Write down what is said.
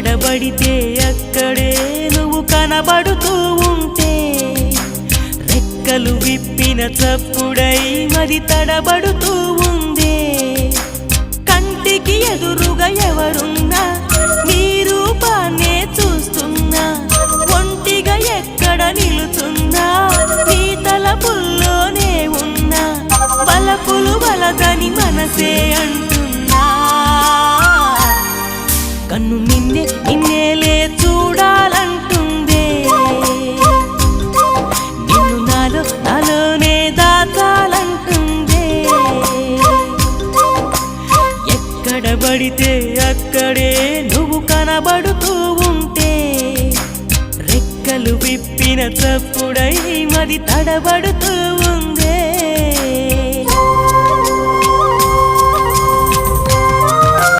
ఎక్కడబడితే అక్కడే నువ్వు కనబడుతూ ఉంటే రెక్కలు విప్పిన చప్పుడై మది తడబడుతూ ఉందే కంటికి ఎదురుగా ఎవరున్నా నీ రూపాన్నే చూస్తున్నా ఒంటిగా ఎక్కడ నిలుచున్నా నీ తలపుల్లోనే ఉన్నా బలపులు బలదని మనసే అంటున్నా కన్ను నిన్నేలే చూడాలంటుందే నిన్ను నాలోనే దాచాలంటుందే ఎక్కడబడితే అక్కడే నువ్వు కనబడుతూ ఉంటే రెక్కలు విప్పిన చప్పుడై మది తడబడుతూ